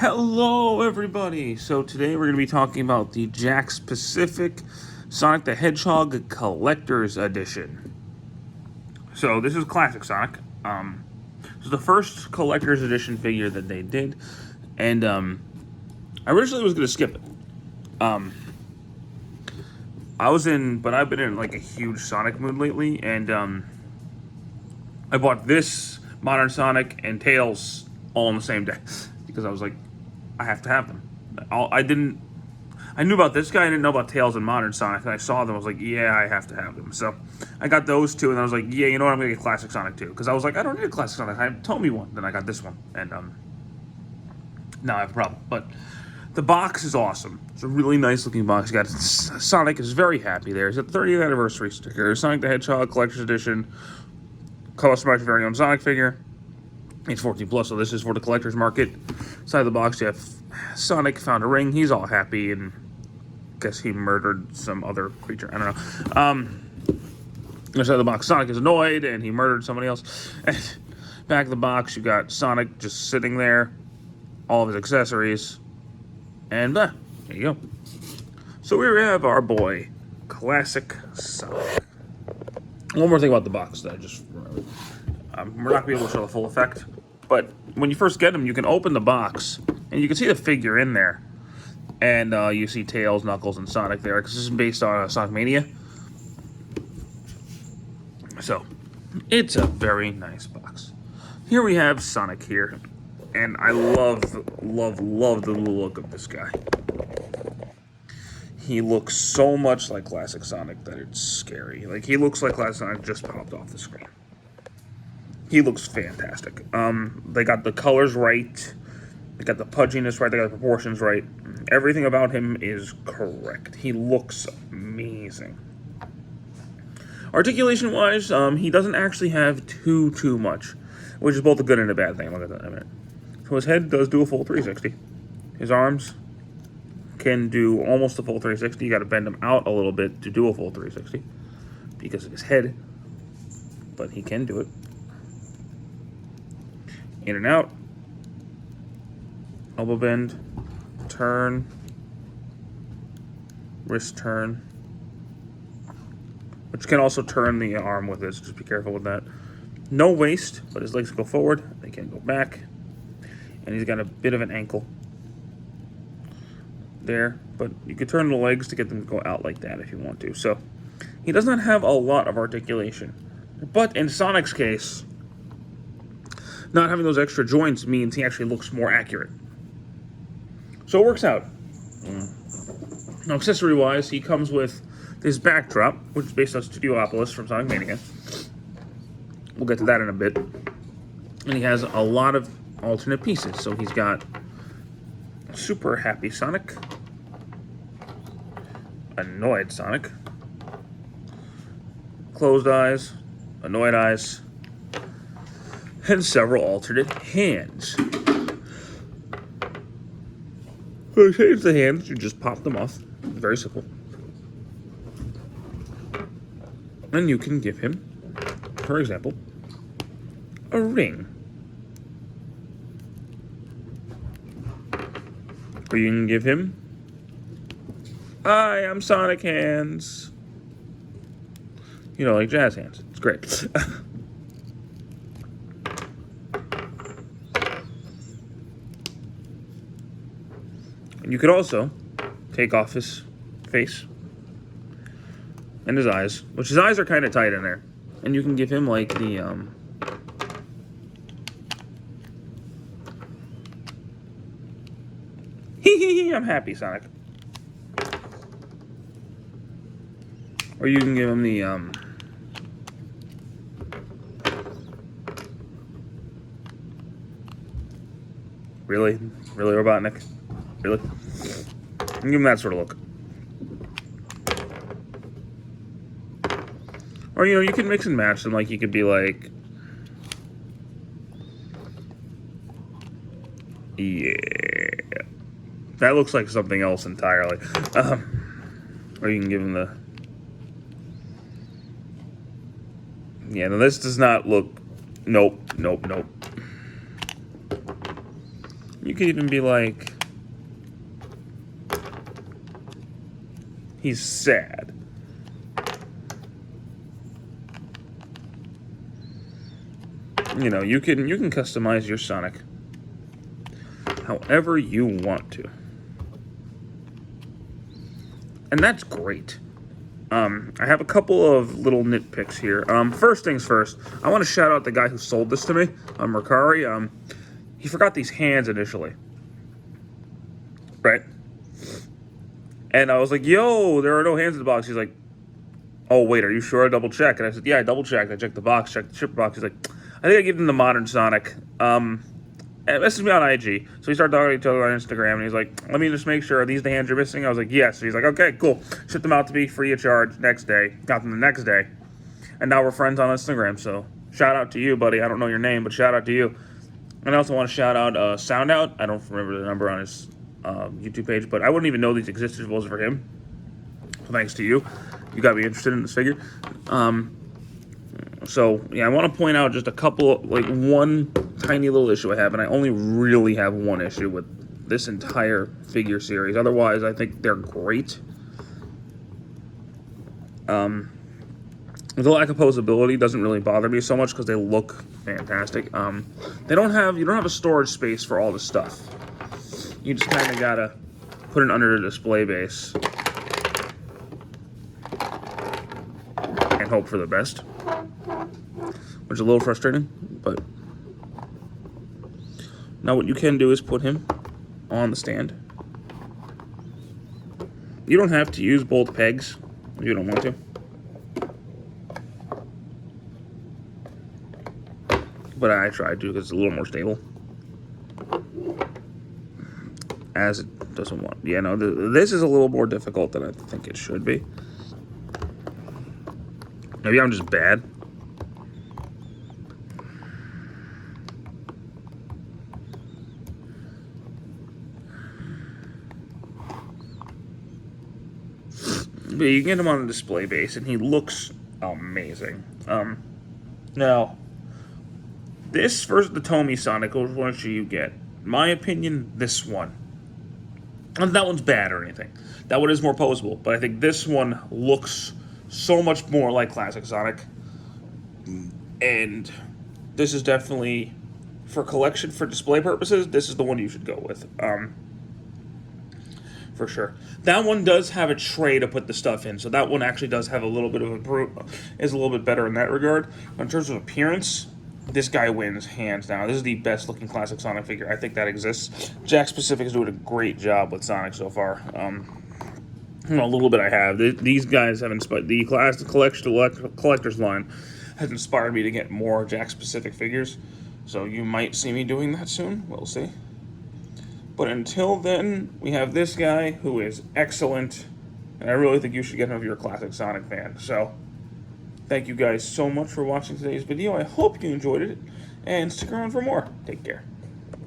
Hello, everybody! So today we're going to be talking about the Jakks Pacific Sonic the Hedgehog Collector's Edition. So this is classic Sonic. This is the first Collector's Edition figure that they did, and I originally was going to skip it. But I've been in like a huge Sonic mood lately, and I bought this Modern Sonic and Tails all on the same day because I was like, I have to have them. I knew about this guy. I didn't know about Tails and Modern Sonic. And I saw them. I was like, yeah, I have to have them. So I got those two, and I was like, yeah, you know what? I'm gonna get Classic Sonic too, because I was like, I don't need a Classic Sonic. I told me one. Then I got this one, and now I have a problem. But the box is awesome. It's a really nice looking box. You got Sonic is very happy there. It's a 30th anniversary sticker. Sonic the Hedgehog Collector's Edition. Customized your very own Sonic figure. It's 14 plus, so this is for the collector's market. Inside the box, you have Sonic found a ring. He's all happy, and guess he murdered some other creature. I don't know. Inside the box, Sonic is annoyed, and he murdered somebody else. Back of the box, you got Sonic just sitting there, all of his accessories, and there you go. So we have our boy, Classic Sonic. One more thing about the box that I just remembered. We're not going to be able to show the full effect, but when you first get them, you can open the box, and you can see the figure in there. And you see Tails, Knuckles, and Sonic there, because this is based on Sonic Mania. So, it's a very nice box. Here we have Sonic here, and I love the look of this guy. He looks so much like Classic Sonic that it's scary. Like, he looks like Classic Sonic just popped off the screen. He looks fantastic. They got the colors right. They got the pudginess right. They got the proportions right. Everything about him is correct. He looks amazing. Articulation-wise, he doesn't actually have too much, which is both a good and a bad thing. Look at that in a minute. So his head does do a full 360. His arms can do almost a full 360. You got to bend him out a little bit to do a full 360 because of his head, but he can do it. In and out, elbow bend, turn, wrist turn, which can also turn the arm with this, just be careful with that. No waist, but his legs go forward, they can go back, and he's got a bit of an ankle there, but you can turn the legs to get them to go out like that if you want to. So he does not have a lot of articulation, but in Sonic's case, not having those extra joints means he actually looks more accurate. So it works out. Now, accessory-wise, he comes with this backdrop, which is based on Studiopolis from Sonic Mania. We'll get to that in a bit. And he has a lot of alternate pieces. So he's got super happy Sonic, annoyed Sonic, closed eyes, annoyed eyes, and several alternate hands. To change the hands, you just pop them off. It's very simple. And you can give him, for example, a ring. Or you can give him, I am Sonic hands. You know, like jazz hands. It's great. You could also take off his face and his eyes, which his eyes are kind of tight in there. And you can give him like the, I'm happy Sonic. Or you can give him the, Really, Robotnik? Really? Give him that sort of look. Or, you know, you can mix and match them. Like, you could be like, yeah. That looks like something else entirely. Or you can give him the, yeah, no, this does not look, nope. You could even be like, he's sad. You know, you can customize your Sonic however you want to. And that's great. I have a couple of little nitpicks here. First things first, I want to shout out the guy who sold this to me, Mercari. He forgot these hands initially. Right? And I was like, yo, there are no hands in the box. He's like, oh, wait, are you sure? I double checked. And I said, yeah, I double checked. I checked the box, checked the shipper box. He's like, I think I gave him the modern Sonic. And messaged me on IG. So we started talking to each other on Instagram, and he's like, let me just make sure, are these the hands you're missing? I was like, yes. So he's like, okay, cool. Shipped them out to me free of charge next day. Got them the next day. And now we're friends on Instagram, so shout out to you, buddy. I don't know your name, but shout out to you. And I also want to shout out Sound Out. I don't remember the number on his YouTube page, but I wouldn't even know these existed if it wasn't for him. So thanks to you. You got me interested in this figure. So, yeah, I want to point out just a couple, like one tiny little issue I have, and I only really have one issue with this entire figure series. Otherwise, I think they're great. The lack of posability doesn't really bother me so much because they look fantastic. You don't have a storage space for all the stuff. You just kind of gotta put it under the display base and hope for the best, which is a little frustrating, but now what you can do is put him on the stand. You don't have to use both pegs if you don't want to, but I tried to because it's a little more stable, as it doesn't want. Yeah, no, this is a little more difficult than I think it should be. Maybe I'm just bad. But you get him on a display base, and he looks amazing. Now, this versus the Tomy Sonic, which one should you get? In my opinion, this one. And that one's bad or anything. That one is more posable, but I think this one looks so much more like classic Sonic. And this is definitely, for collection, for display purposes, this is the one you should go with. For sure. That one does have a tray to put the stuff in, so that one actually does have a little bit of is a little bit better in that regard. But in terms of appearance, this guy wins hands down. This is the best looking classic Sonic figure I think that exists. Jakks Pacific is doing a great job with Sonic so far. A little bit I have. These guys have inspired the classic collector's line has inspired me to get more Jakks Pacific figures. So you might see me doing that soon. We'll see. But until then, we have this guy who is excellent, and I really think you should get him if you're a classic Sonic fan. So, thank you guys so much for watching today's video. I hope you enjoyed it, and stick around for more. Take care.